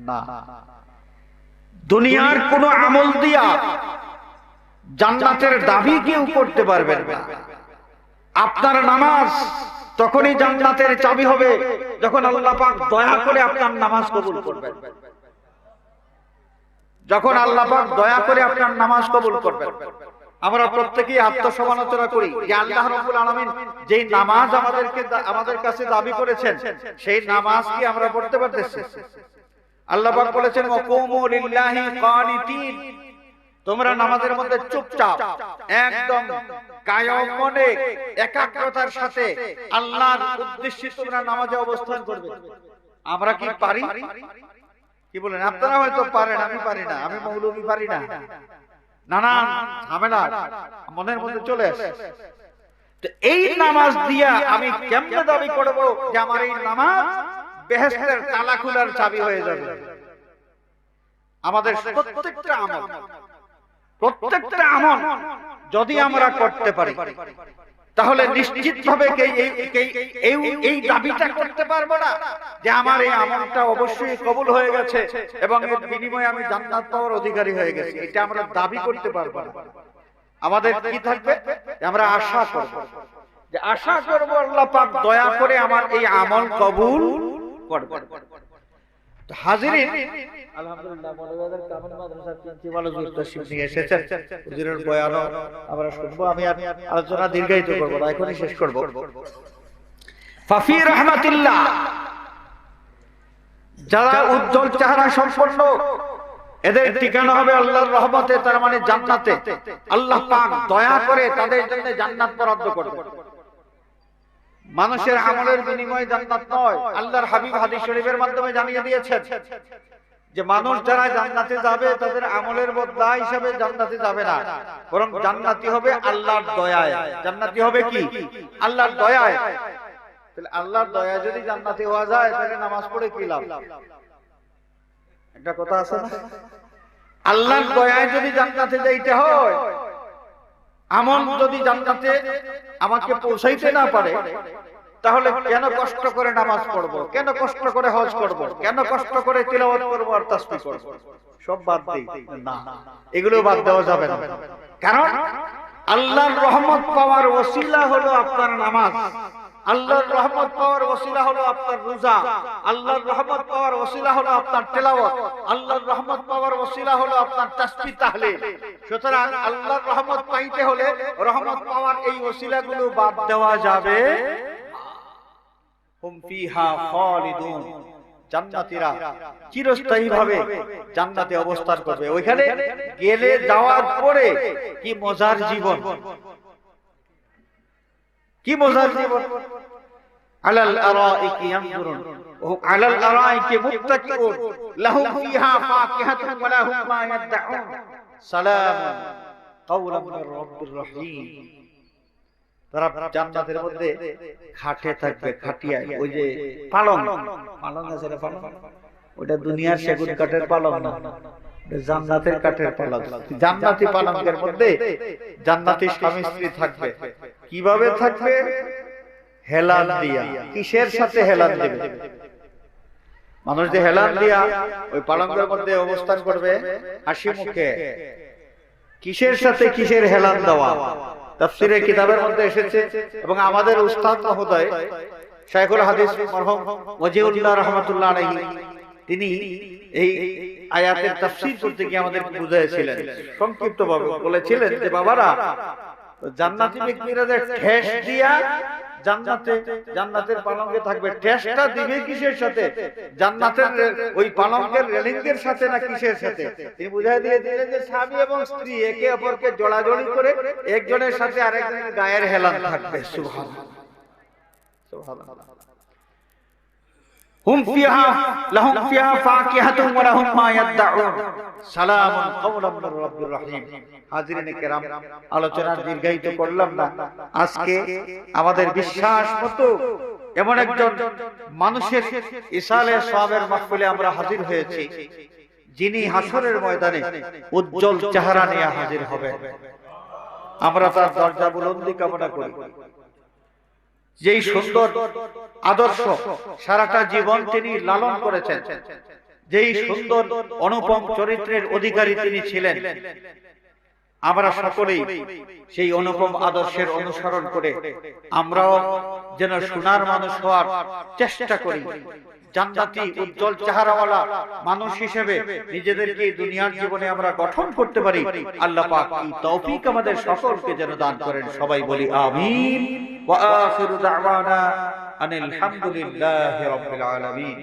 না। দুনিয়ার কোন আমল দিয়া জান্নাতের দাবি কেউ করতে পারবেন না। আপনার নামাজ তখনই জান্নাতের চাবি হবে যখন আল্লাহ পাক দয়া করে আপনার নামাজ কবুল করবেন। যখন আল্লাহ পাক দয়া করে আপনার নামাজ কবুল করবেন। আমরা প্রত্যেকেই আত্মসমালোচনা করি যে আল্লাহ রাব্বুল আলামিন যেই নামাজ আমাদের কাছে দাবি করেছেন সেই নামাজ কি আমরা পড়তে পারতেছি? আল্লাহ পাক বলেছেন ওয়াকুমু লিল্লাহি কানিতিন, তোমরা নামাজের মধ্যে চুপচাপ একদম কায়ম মনে একাগ্রতার সাথে আল্লাহর উদ্দেশ্যে তোমরা নামাজে অবস্থান করবে। আমরা কি পারি? কি বলেন? আপনারা হয়তো পারেন, আমি পারি না, আমি মৌলভী পারি না। নানান ঝামেলা মনের মধ্যে চলে আসে। তো এই নামাজ দিয়া আমি কেমনে দাবি করব যে আমার এই নামাজ বেহেশতের তালা খোলার চাবি হয়ে যাবে? আমাদের প্রত্যেকটা আমল যদি আমরা করতে পারি তাহলে নিশ্চিতভাবে এই দাবিটা করতে পারবো না যে আমার এই আমলটা অবশ্যই কবুল হয়ে গেছে এবং এর বিনিময়ে আমি জান্নাত পাওয়ার অধিকারী হয়ে গেছি। এটা আমরা দাবি করতে পারবো না। আমাদের কি থাকবে? আমরা আশা করব, যে আশা করব আল্লাহ পাক দয়া করে আমার এই আমল কবুল করবেন। তো হাজিরিন, আলহামদুলিল্লাহ মৌলভীবাজার কামিল মাদ্রাসার প্রিন্সিপাল হুজুর তাশরীফ নিয়ে এসেছেন। হুজুরের বয়ান আমরা শুনবো। আমি আলোচনা দীর্ঘায়িত করব না, এখনই শেষ করব। ফাফি রাহমাতিল্লাহ, যারা উজ্জ্বল চেহারা সম্পন্ন এদের ঠিকানা হবে আল্লাহর রহমতে, তার মানে জান্নাতে। আল্লাহ পাক দয়া করে তাদের জন্য জান্নাত বরাদ্দ করবেন। মানুষের আমলের বিনিময়ে জান্নাত নয়, আল্লাহর হাবিব হাদিস শরীফের মাধ্যমে জানিয়ে দিয়েছেন যে মানুষ যারা জান্নাতে যাবে তাদের আমলের বদলা হিসাবে জান্নাতে যাবে না, বরং জান্নাতি হবে আল্লাহর দয়ায়। জান্নাতি হবে কি? আল্লাহর দয়ায়। তাহলে আল্লাহর দয়া যদি জান্নাতি হওয়া যায় তাহলে নামাজ পড়ে কি লাভ? একটা কথা আছে না, আল্লাহর দয়ায় যদি জান্নাতে যাইতে হয়, আমল যদি জান্নাতে আমাকে পৌঁছাইতে না পারে, তাহলে কেন কষ্ট করে নামাজ পড়বো, কেন কষ্ট করে হজ করব, কেন কষ্ট করে তিলাওয়াত করব আর তাসবিহ করব? সব বাদ দেই না, এগুলো বাদ দেওয়া যাবে না। কারণ আল্লাহর রহমত পাওয়ার ওসিলা হলো আপনার নামাজ, আল্লাহর রহমত পাওয়ার ওসিলা হলো আপনার রোজা, আল্লাহর রহমত পাওয়ার ওসিলা হলো আপনার তেলাওয়াত, আল্লাহর রহমত পাওয়ার ওসিলা হলো আপনার তাসবিহ তাহলিল। সুতরাং আল্লাহর রহমত পাইতে হলে রহমত পাওয়ার এই ওসিলাগুলো বাদ দেওয়া যাবে। হুম ফিহা খালিদুন, জান্নাতীরা চিরস্থায়ীভাবে জান্নাতে অবস্থান করবে। ওইখানে গেলে যাওয়ার পরে কি মজার জীবন, কি মজার জীবন। আলাল আরাইকি ইয়ানজুরুন ওয়া আলাল আরাইকি মুত্তাকিউন লাহুম ফিহা ফাকিহাতুন ওয়া লাহুম মা ইয়াদউন সালামুন কাওলাম মির রাব্বির রহিম। তারা জান্নাতের মধ্যে খাটে থাকবে, খাটিয়ায়। ওই যে পালং, পালং আছে না, পালং, ওটা দুনিয়ার সেগুন কাঠের পালং না, জান্নাতের কাঠের পালং। জান্নাতি পালঙ্কের মধ্যে জান্নাতি স্বামী স্ত্রী থাকবে। কিভাবে থাকবে? হেলান দিয়া। কিসের সাথে হেলান দিবে? মানুষ যে হেলান দিয়া ওই পালঙ্কের মধ্যে অবস্থান করবে হাসি মুখে। কিসের সাথে কিসের হেলান দেওয়া? তাফসীরের কিতাবের মধ্যে এসেছে এবং আমাদের উস্তাদ মহোদয় শাইখুল হাদিস মরহুম ওয়াজিউল্লাহ রাহমাতুল্লাহ আলাইহি তিনি এই আয়াতের তাফসীর করতে গিয়ে আমাদের বুঝাইছিলেন। সংক্ষিপ্তভাবে বলেছিলেন যে বাবারা, জান্নাতি ব্যক্তিরা যে ঠেস দিয়া জান্নাতের পালঙ্কে থাকবে, ঠেসটা দিবে কিসের সাথে? জান্নাতের ওই পালঙ্কের রেলিংয়ের সাথে না কিসের সাথে? তিনি বুঝাই দিয়ে দিলেন যে স্বামী এবং স্ত্রী একে অপরকে জড়াজড়ি করে একজনের সাথে আরেকজনের গায়ের হেলান থাকবে। সুবহানাল্লাহ, সুবহানাল্লাহ। হুম ফিহা লাহুম ফিহা ফাকিহাতুন ওয়া লাহুম মা ইয়াদউন সালামুন কাওলাম মির রাব্বির রহিম। হাজিরিনে কেরাম, আলোচনা দীর্ঘায়িত করলাম না। আজকে আমাদের বিশ্বাস মতো এমন একজন মানুষের ইসালে সওয়াবের মাহফিলে আমরা হাজির হয়েছি, যিনি হাসরের ময়দানে উজ্জ্বল চেহারা নিয়ে হাজির হবেন। আমরা তার দরজা বুলন্দি কামনা করি। যেই সুন্দর আদর্শ সারাটা জীবন তিনি লালন করেছেন, যেই সুন্দর অনুপম চরিত্রের অধিকারী তিনি ছিলেন, আমরা সকলেই সেই অনুপম আদর্শের অনুসরণ করে আমরাও যেন সোনার মানুষ হওয়ার চেষ্টা করি। জান্নাতি উজ্জ্বল চেহারাওয়ালা মানুষ হিসেবে নিজেদেরকে দুনিয়ার জীবনে আমরা গঠন করতে পারি। আল্লাহ পাক এই তৌফিক আমাদের সকলকে যেন দান করেন। সবাই বলি আমিন। ওয়া আখিরু দাওয়ানা আনিল হামদুলিল্লাহি রাব্বিল আলামিন।